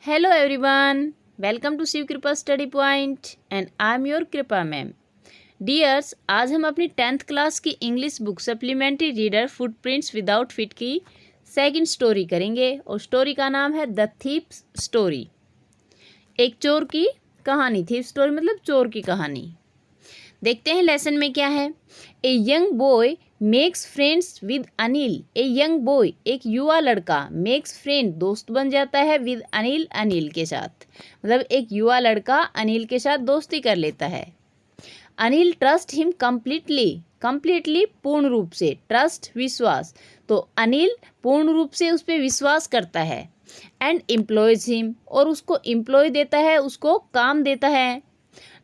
Hello everyone, welcome to Shiv कृपा study point and I am your कृपा ma'am. Dears, आज हम अपनी 10th क्लास की English book supplementary reader footprints without fit की सेकंड स्टोरी करेंगे और स्टोरी का नाम है द थीफ स्टोरी। एक चोर की कहानी। थीफ स्टोरी मतलब चोर की कहानी। देखते हैं लेसन में क्या है। A young boy makes friends with Anil. A young boy एक युवा लड़का मेक्स फ्रेंड दोस्त बन जाता है विद अनिल अनिल के साथ। मतलब एक युवा लड़का अनिल के साथ दोस्ती कर लेता है। Anil trust him completely. Completely पूर्ण रूप से, ट्रस्ट विश्वास, तो अनिल पूर्ण रूप से उस पर विश्वास करता है। एंड एम्प्लॉयज हिम और उसको एम्प्लॉय देता है, उसको काम देता है।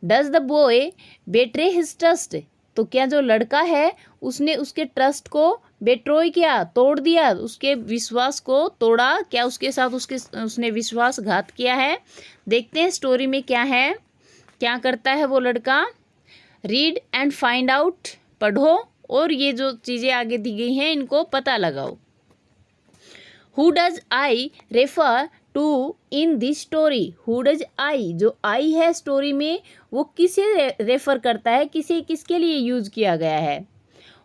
Does the boy betray his trust. तो क्या जो लड़का है उसने उसके ट्रस्ट को बेट्रोय किया, तोड़ दिया, उसके विश्वास को तोड़ा, क्या उसके साथ उसने विश्वासघात किया है। देखते हैं स्टोरी में क्या है, क्या करता है वो लड़का। रीड एंड फाइंड आउट, पढ़ो और ये जो चीज़ें आगे दी गई हैं इनको पता लगाओ। Who does I refer to in this story. Who does I, जो आई है स्टोरी में वो किसे रेफर करता है, किसके लिए यूज किया गया है।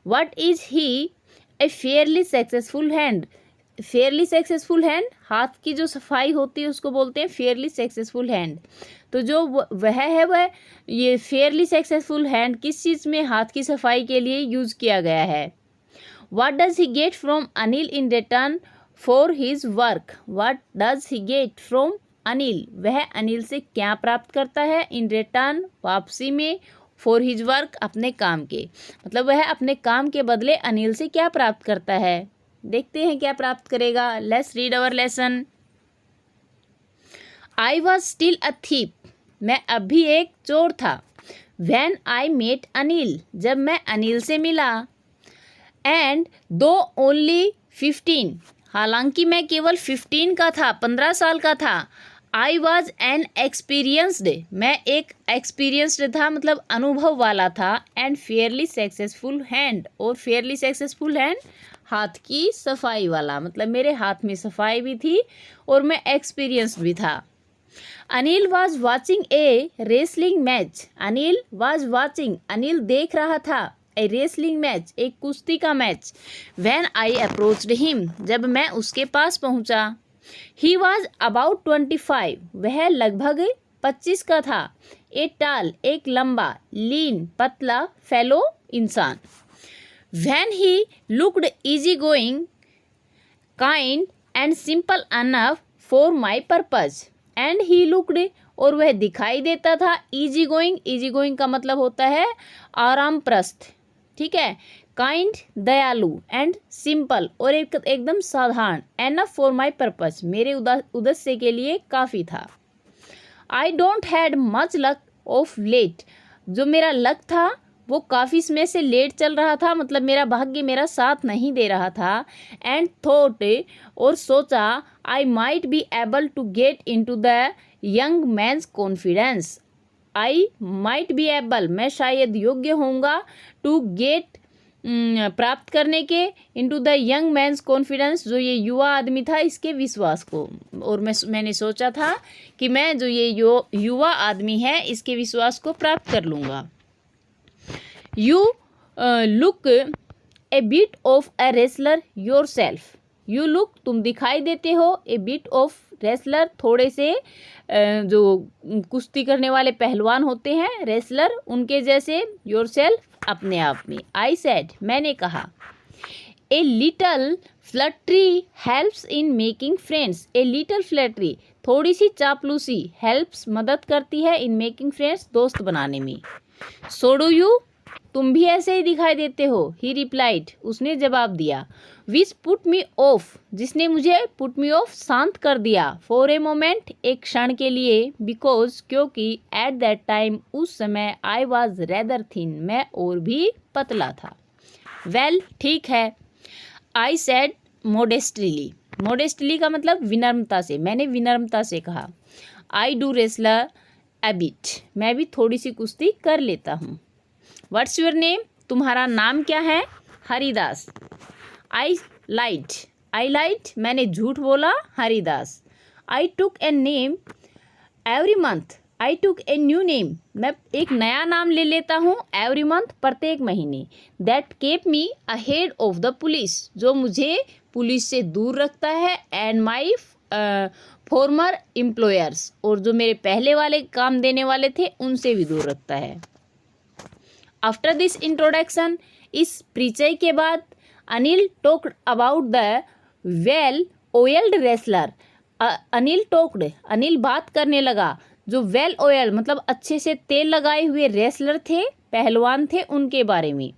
What is he A Fairlie successful hand. Fairlie successful hand, हाथ की जो सफाई होती है उसको बोलते हैं फेयरली सक्सेसफुल हैंड। तो जो वह है वह ये फेयरली सक्सेसफुल हैंड किस चीज़ में हाथ की सफाई के लिए यूज किया गया है। What does he get from Anil in return for his work. What does he get from Anil, वह अनिल से क्या प्राप्त करता है। इन रिटर्न, वापसी में, फॉर हिज वर्क, अपने काम के, मतलब वह अपने काम के बदले अनिल से क्या प्राप्त करता है। देखते हैं क्या प्राप्त करेगा। Let's read our lesson. I was still a thief. मैं अब भी एक चोर था। व्हेन आई मेट अनिल, जब मैं अनिल से मिला। एंड दो ओनली 15, हालांकि मैं केवल 15 का था, 15 साल का था। आई वॉज एन एक्सपीरियंसड, मैं एक एक्सपीरियंसड था मतलब अनुभव वाला था। एंड फेयरली सक्सेसफुल हैंड, और फेयरली सक्सेसफुल हैंड हाथ की सफाई वाला, मतलब मेरे हाथ में सफाई भी थी और मैं एक्सपीरियंस्ड भी था। Anil was watching A wrestling match. Anil was watching, Anil देख रहा था, ए रेसलिंग मैच, एक कुश्ती का match. When I approached him, जब मैं उसके पास पहुंचा। ही वॉज अबाउट 25, वह लगभग 25 का था। ए टाल, एक लंबा, लीन, पतला, फेलो, इंसान। When he looked easy going, kind and simple enough for my purpose. And he looked, और वह दिखाई देता था, इजी गोइंग, इजी गोइंग का मतलब होता है आराम प्रस्थ, ठीक है। काइंड, दयालु, एंड सिंपल, और एकदम साधारण। एनफ फॉर माई पर्पज, मेरे उद्देश्य के लिए काफ़ी था। I don't had much luck of late, जो मेरा लक था वो काफ़ी समय से लेट चल रहा था, मतलब मेरा भाग्य मेरा साथ नहीं दे रहा था। एंड थॉट, और सोचा, I might be able to get in to the young man's confidence. I might be able, मैं शायद योग्य होऊंगा, टू गेट, प्राप्त करने के, into the young man's confidence, जो ये युवा आदमी था इसके विश्वास को। और मैंने सोचा था कि मैं जो ये युवा आदमी है इसके विश्वास को प्राप्त कर लूँगा। You look A bit of a wrestler your self. You look, तुम दिखाई देते हो, ए बिट ऑफ रेसलर, थोड़े से जो कुश्ती करने वाले पहलवान होते हैं रेसलर, उनके जैसे, योर सेल्फ, अपने आप में। आई सेड, मैंने कहा। A little flattery helps in making friends. A little flattery, थोड़ी सी चापलूसी, हेल्प्स, मदद करती है, इन मेकिंग फ्रेंड्स, दोस्त बनाने में। सो डू यू, तुम भी ऐसे ही दिखाई देते हो। ही रिप्लाइड, उसने जवाब दिया। विच पुट मी ऑफ, जिसने मुझे पुट मी ऑफ, शांत कर दिया। फॉर ए मोमेंट, एक क्षण के लिए। बिकॉज, क्योंकि, एट दैट टाइम, उस समय, आई वॉज रेदर थिन, मैं और भी पतला था। वेल, ठीक है। I said मोडेस्टली। मोडेस्टली का मतलब विनम्रता से, मैंने विनम्रता से कहा। I do wrestler a bit, मैं भी थोड़ी सी कुश्ती कर लेता हूँ। व्हाट्स योर नेम, तुम्हारा नाम क्या है। हरिदास। आई लाइट, मैंने झूठ बोला। Haridas. I took a name every month, I took a new name, मैं एक नया नाम ले लेता हूँ एवरी मंथ, प्रत्येक महीने। That cap me ahead of the police, जो मुझे पुलिस से दूर रखता है, एंड माई फॉर्मर एम्प्लॉयर्स, और जो मेरे पहले वाले काम देने वाले थे उनसे भी दूर रखता है। आफ्टर दिस इंट्रोडक्शन, इस परिचय के बाद, Anil talked about the well oiled wrestler, Anil बात करने लगा जो वेल ऑयल मतलब अच्छे से तेल लगाए हुए रेसलर थे, पहलवान थे, उनके बारे में।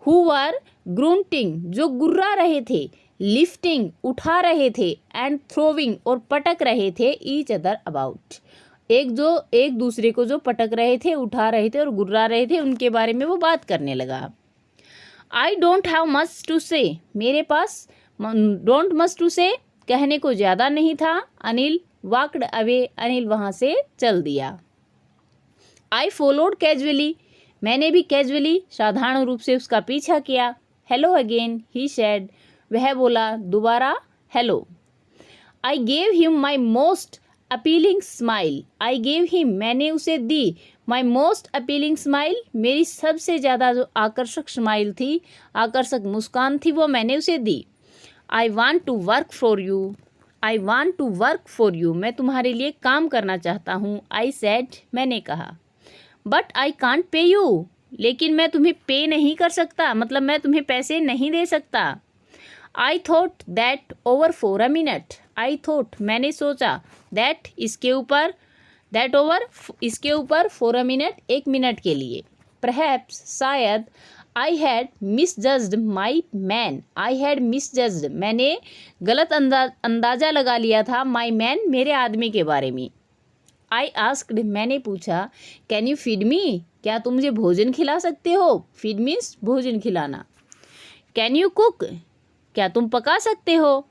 हु वर ग्रूंटिंग, जो गुर्रा रहे थे, लिफ्टिंग उठा रहे थे, एंड थ्रोविंग और पटक रहे थे, ईच अदर अबाउट, एक दूसरे को जो पटक रहे थे, उठा रहे थे और गुर्रा रहे थे, उनके बारे में वो बात करने लगा। I don't have much to say, मेरे पास डोंट मच टू से कहने को ज़्यादा नहीं था। अनिल वॉकड अवे, अनिल वहाँ से चल दिया। आई फॉलोड कैजुअली, मैंने भी कैजुअली साधारण रूप से उसका पीछा किया। हेलो अगेन ही सेड, वह बोला दोबारा hello. I gave him my most appealing smile, I gave him मैंने उसे दी, माई मोस्ट अपीलिंग स्माइल मेरी सबसे ज़्यादा जो आकर्षक स्माइल थी, आकर्षक मुस्कान थी, वो मैंने उसे दी। I want to work for you, I want to work for you मैं तुम्हारे लिए काम करना चाहता हूँ। आई सेड मैंने कहा। But I can't pay you, लेकिन मैं तुम्हें पे नहीं कर सकता, मतलब मैं तुम्हें पैसे नहीं दे सकता। I thought that over for a minute, I thought मैंने सोचा, दैट इसके ऊपर, दैट ओवर इसके ऊपर, फॉर अ मिनट एक मिनट के लिए। परहैप्स शायद, I had misjudged my man, I had misjudged मैंने गलत अंदाज़ा लगा लिया था, माई मैन मेरे आदमी के बारे में। आई आस्क्ड मैंने पूछा, कैन यू फीड मी क्या तुम मुझे भोजन खिला सकते हो, फीड मीन्स भोजन खिलाना। कैन यू कुक क्या तुम पका सकते हो,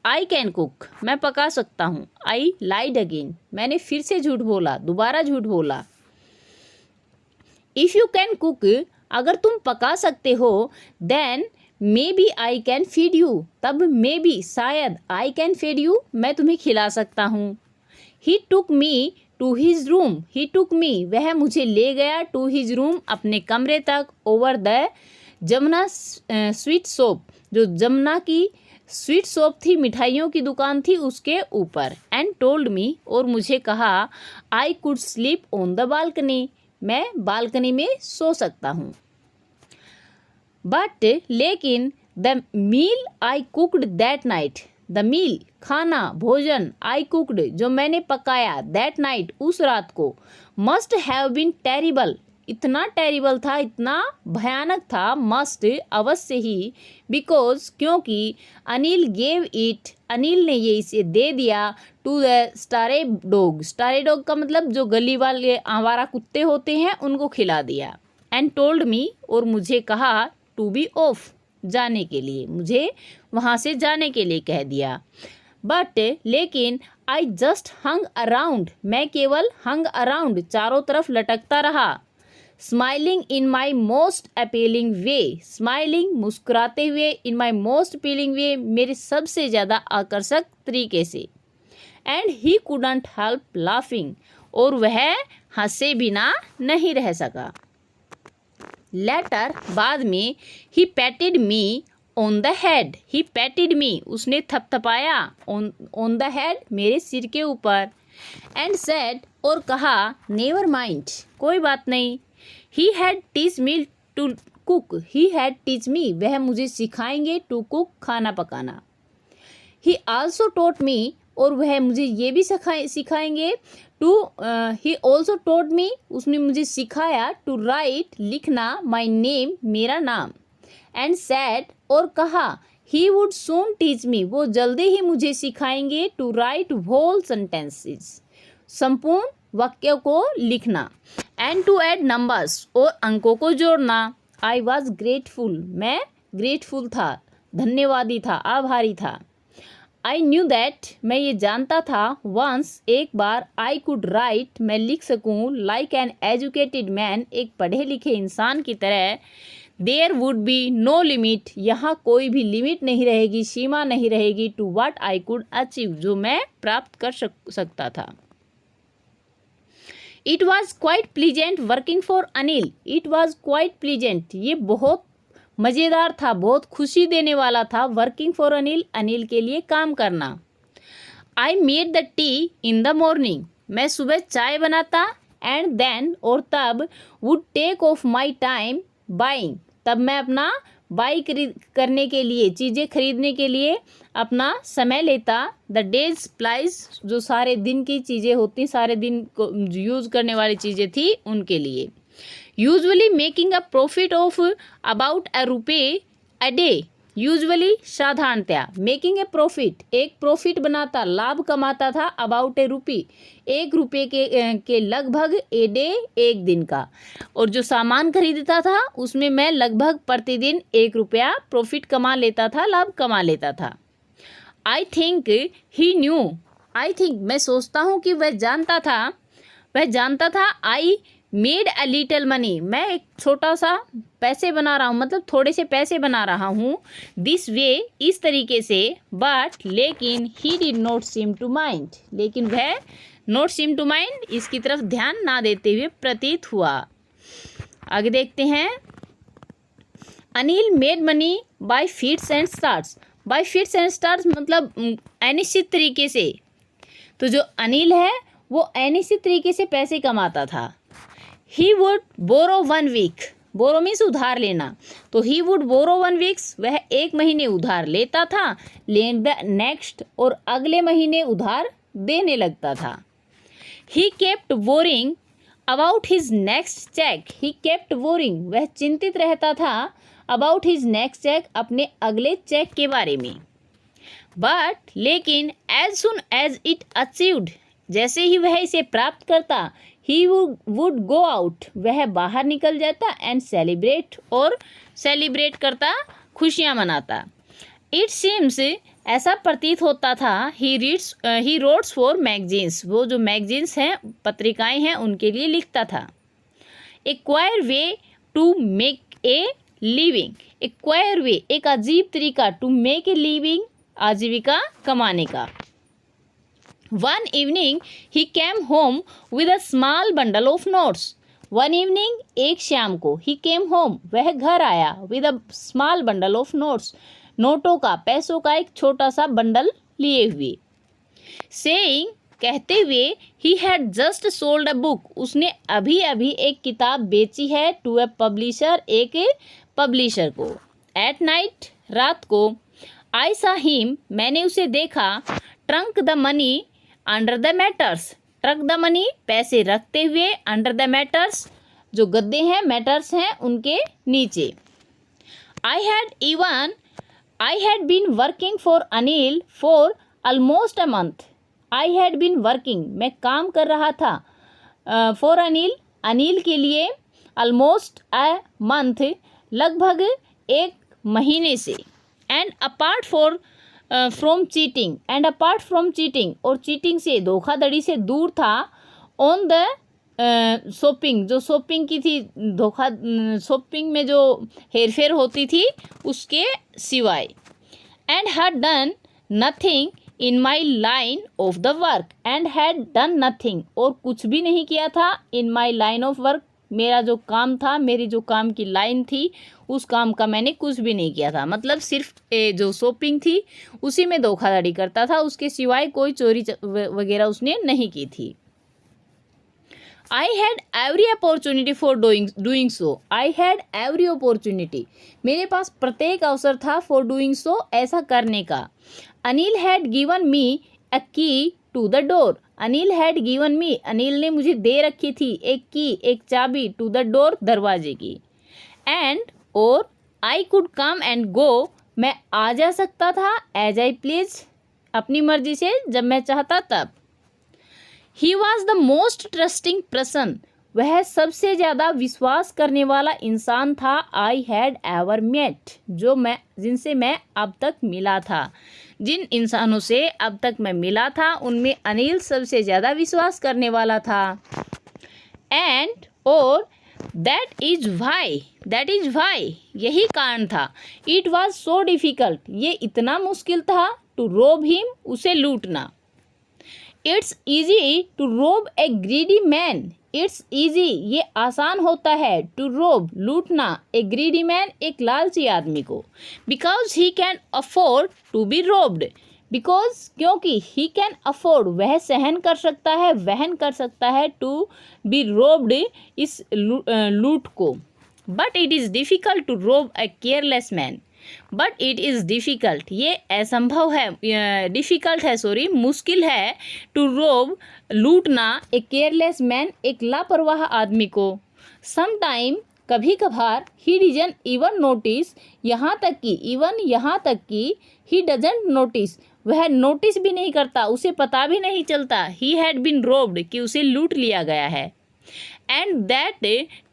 आई कैन कुक मैं पका सकता हूँ। आई लाइड अगेन मैंने फिर से झूठ बोला, दोबारा झूठ बोला। इफ़ यू कैन कुक अगर तुम पका सकते हो, then maybe I can feed you तब मे बी शायद, आई कैन फीड यू मैं तुम्हें खिला सकता हूँ। ही टुक मी टू हिज रूम, ही टुक मी वह मुझे ले गया, टू हिज रूम अपने कमरे तक, over the Jamuna sweet shop जो जमुना की स्वीट शॉप थी, मिठाइयों की दुकान थी, उसके ऊपर। एंड टोल्ड मी और मुझे कहा, I could sleep on the balcony मैं बालकनी में सो सकता हूँ। बट लेकिन the meal I cooked that night, the meal खाना भोजन, आई कुकड जो मैंने पकाया, दैट नाइट उस रात को, मस्ट हैव बीन टेरिबल इतना टेरिबल था, इतना भयानक था, मस्ट अवश्य ही, बिकॉज क्योंकि अनिल गेव इट अनिल ने ये इसे दे दिया, टू द स्टारे डॉग, स्टारे डॉग का मतलब जो गली वाले आवारा कुत्ते होते हैं उनको खिला दिया। एंड टोल्ड मी और मुझे कहा, टू बी ऑफ जाने के लिए, मुझे वहाँ से जाने के लिए कह दिया। बट लेकिन आई जस्ट हंग अराउंड मैं केवल हंग अराउंड चारों तरफ लटकता रहा। Smiling in my most appealing way smiling मुस्कुराते हुए, इन माई मोस्ट अपीलिंग वे मेरे सबसे ज़्यादा आकर्षक तरीके से। And he couldn't help laughing और वह हंसे बिना नहीं रह सका। लेटर बाद में, he patted me on the head, he patted me उसने थपथपाया, ऑन द हेड मेरे सिर के ऊपर। एंड सेड और कहा, नेवर माइंड कोई बात नहीं। He had teach me to cook, he had teach me वह मुझे सिखाएंगे, टू कुक खाना पकाना। ही आल्सो टोट मी और वह मुझे ये भी सिखाएंगे, टू ही ऑल्सो टोट मी उसने मुझे सिखाया, टू राइट लिखना, माई नेम मेरा नाम। एंड सैड और कहा, he would soon teach me वो जल्दी ही मुझे सिखाएंगे, टू राइट होल सेंटेंसेस संपूर्ण वाक्यों को लिखना। एंड टू ऐड नंबर्स और अंकों को जोड़ना। आई वॉज ग्रेटफुल मैं ग्रेटफुल था, धन्यवादी था, आभारी था। आई न्यू दैट मैं ये जानता था, वंस एक बार, आई कुड राइट मैं लिख सकूँ, लाइक एन एजुकेटेड मैन एक पढ़े लिखे इंसान की तरह, there would be no limit, यहाँ कोई भी लिमिट नहीं रहेगी, सीमा नहीं रहेगी, to what I could achieve, जो मैं प्राप्त कर सकता था। It was quite pleasant working for Anil, it was quite pleasant, ये बहुत मज़ेदार था, बहुत खुशी देने वाला था, वर्किंग फॉर अनिल, अनिल के लिए काम करना। I made the tea in the morning, मैं सुबह चाय बनाता, एंड देन और तब, would take off my time buying, तब मैं अपना बाई करने के लिए, चीज़ें खरीदने के लिए अपना समय लेता। द डेज सप्लाइज, जो सारे दिन की चीज़ें होती, सारे दिन को यूज़ करने वाली चीज़ें थी उनके लिए। Usually making a profit of about a रुपये अ डे, यूजुअली साधारणतया, मेकिंग ए प्रॉफिट, एक प्रॉफिट बनाता, लाभ कमाता था, अबाउट ए रुपी, एक रुपये के लगभग, ए डे, एक दिन का, और जो सामान खरीदता था उसमें मैं लगभग प्रतिदिन 1 रुपया प्रॉफिट कमा लेता था, लाभ कमा लेता था। I think he new, I think मैं सोचता हूँ कि वह जानता था, I made a little money, मैं एक छोटा सा पैसे बना रहा हूँ, मतलब थोड़े से पैसे बना रहा हूँ, दिस वे, इस तरीके से, बट लेकिन he did not seem to mind, लेकिन वह नॉट सीम टू माइंड, इसकी तरफ ध्यान ना देते हुए प्रतीत हुआ। आगे देखते हैं। Anil made money by fits and starts, bye fits and starts मतलब अनिश्चित तरीके से, तो जो अनिल है वो अनिश्चित तरीके से पैसे कमाता था। He would borrow 1 week, borrow means उधार लेना, तो ही वुड बोरो 1 वीक्स, वह 1 महीने उधार लेता था, लेन द नेक्स्ट, और अगले महीने उधार देने लगता था। He kept worrying about his next cheque, he kept worrying, वह चिंतित रहता था, अबाउट हिज नेक्स्ट चेक, अपने अगले चेक के बारे में। बट लेकिन, as soon as it achieved, जैसे ही वह इसे प्राप्त करता, ही वुड गो आउट, वह बाहर निकल जाता, एंड सेलिब्रेट, और सेलिब्रेट करता, खुशियाँ मनाता। इट सीम्स, ऐसा प्रतीत होता था, ही रोड्स फॉर मैगजीन्स, वो जो मैगजीन्स हैं, पत्रिकाएं हैं, उनके लिए लिखता था। A queer way to make a living, a queer way, एक अजीब तरीका, टू मेक ए लिविंग, आजीविका कमाने का। One evening he came home with a small bundle of notes. One evening, एक शाम को, he came home, वह घर आया, with a small bundle of notes, नोटों का, पैसों का एक छोटा सा बंडल लिए हुए। Saying, कहते हुए, he had just sold a book, उसने अभी अभी एक किताब बेची है, to a publisher, एक पब्लिशर को। At night, रात को, I saw him, मैंने उसे देखा, trunk the money under the matters, truck the money, पैसे रखते हुए, अंडर द मैटर्स, जो गद्दे हैं, मैटर्स हैं, उनके नीचे। I had been working for Anil for almost a month, I had been working, मैं काम कर रहा था, फॉर अनिल, अनिल के लिए, ऑलमोस्ट अ मंथ, लगभग 1 महीने से, and apart from cheating, and apart from cheating, और चीटिंग से, धोखाधड़ी से दूर था, ऑन द शॉपिंग, जो शॉपिंग की थी, शॉपिंग में जो हेरफेर होती थी उसके सिवाय। And had done nothing in my line of the work, and had done nothing, और कुछ भी नहीं किया था, इन माई लाइन ऑफ वर्क, मेरा जो काम था, मेरी जो काम की लाइन थी, उस काम का मैंने कुछ भी नहीं किया था, मतलब सिर्फ जो शॉपिंग थी उसी में धोखाधड़ी करता था, उसके सिवाय कोई चोरी वगैरह उसने नहीं की थी। I had every opportunity for doing so, I had every opportunity, मेरे पास प्रत्येक अवसर था, फॉर डूइंग सो, ऐसा करने का। Anil had given me a key to the door, Anil had given me, Anil ने मुझे दे रखी थी एक की, एक चाबी, टू द डोर, दरवाजे की। एंड, और, I could come and go, मैं आ जा सकता था, एज आई प्लीज, अपनी मर्जी से, जब मैं चाहता तब। He was the most trusting person, वह सबसे ज़्यादा विश्वास करने वाला इंसान था, आई हैड एवर मेट, जिनसे मैं अब तक मिला था, जिन इंसानों से अब तक मैं मिला था उनमें अनिल सबसे ज़्यादा विश्वास करने वाला था। एंड, और, दैट इज वाई, यही कारण था। इट वॉज सो डिफ़िकल्ट, ये इतना मुश्किल था, टू रोब हिम, उसे लूटना। It's easy to rob A greedy man, it's easy, ये आसान होता है, टू रोब, लूटना, ए ग्रीडी मैन, एक लालची आदमी को। Because he can afford to be robbed, because, क्योंकि, ही कैन अफोर्ड, वह सहन कर सकता है, वहन कर सकता है, टू बी रोब्ड, इस लूट को। But it is difficult to rob a careless man, but it is difficult, ये असंभव है, डिफ़िकल्ट है, सॉरी, मुश्किल है, टू रोब, लूटना, ए केयरलेस मैन, एक लापरवाह आदमी को। समटाइम, कभी कभार, ही डिजन इवन नोटिस, यहाँ तक कि ही डजंट नोटिस, वह नोटिस भी नहीं करता, उसे पता भी नहीं चलता, ही हैड बीन रोब्ड, कि उसे लूट लिया गया है। And that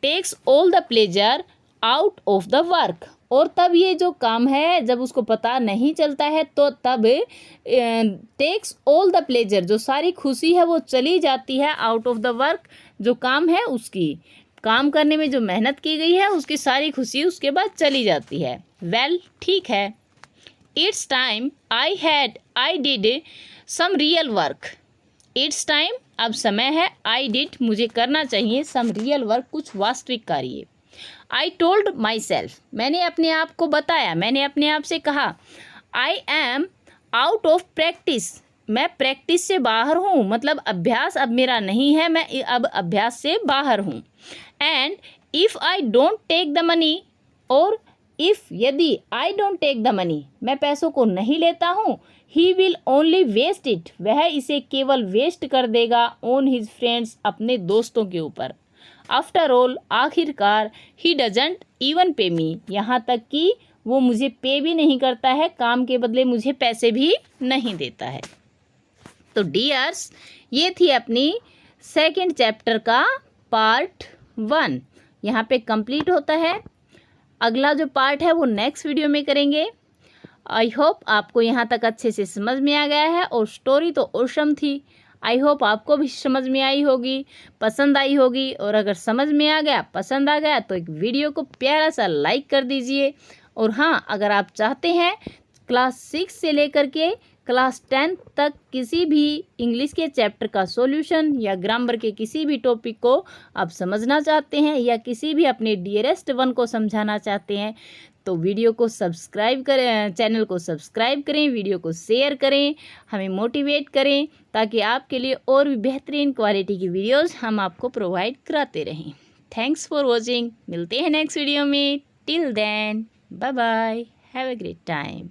takes all the pleasure out of the work, और तब ये जो काम है, जब उसको पता नहीं चलता है, तो तब टेक्स ऑल द प्लेजर, जो सारी खुशी है वो चली जाती है, आउट ऑफ द वर्क, जो काम है उसकी, काम करने में जो मेहनत की गई है उसकी सारी खुशी उसके बाद चली जाती है। वेल, ठीक है। It's time I did some real work, it's time, अब समय है, आई डिड, मुझे करना चाहिए, सम रियल वर्क, कुछ वास्तविक कार्य। आई टोल्ड माई सेल्फ, मैंने अपने आप को बताया, मैंने अपने आप से कहा। I am out of practice, मैं प्रैक्टिस से बाहर हूँ, मतलब अभ्यास अब मेरा नहीं है, मैं अब अभ्यास से बाहर हूँ। And if I don't take the money, और यदि I don't take the money, मैं पैसों को नहीं लेता हूँ, he will only waste it, वह इसे केवल वेस्ट कर देगा, ऑन हिज फ्रेंड्स, अपने दोस्तों के ऊपर। आफ्टर ऑल, आखिरकार, ही डजंट इवन पे मी, यहाँ तक कि वो मुझे पे भी नहीं करता है, काम के बदले मुझे पैसे भी नहीं देता है। तो डियर्स, ये थी अपनी सेकंड चैप्टर का पार्ट 1, यहाँ पे कंप्लीट होता है। अगला जो पार्ट है वो नेक्स्ट वीडियो में करेंगे। आई होप आपको यहाँ तक अच्छे से समझ में आ गया है, और स्टोरी तो ऑसम थी। आई होप आपको भी समझ में आई होगी, पसंद आई होगी, और अगर समझ में आ गया, पसंद आ गया, तो एक वीडियो को प्यारा सा लाइक कर दीजिए। और हाँ, अगर आप चाहते हैं क्लास 6 से लेकर के क्लास 10 तक किसी भी इंग्लिश के चैप्टर का सॉल्यूशन या ग्रामर के किसी भी टॉपिक को आप समझना चाहते हैं, या किसी भी अपने डियरेस्ट वन को समझाना चाहते हैं, तो वीडियो को सब्सक्राइब करें, चैनल को सब्सक्राइब करें, वीडियो को शेयर करें, हमें मोटिवेट करें, ताकि आपके लिए और भी बेहतरीन क्वालिटी की वीडियोस हम आपको प्रोवाइड कराते रहें। थैंक्स फॉर वॉचिंग, मिलते हैं नेक्स्ट वीडियो में। Till then, bye bye, have a great time.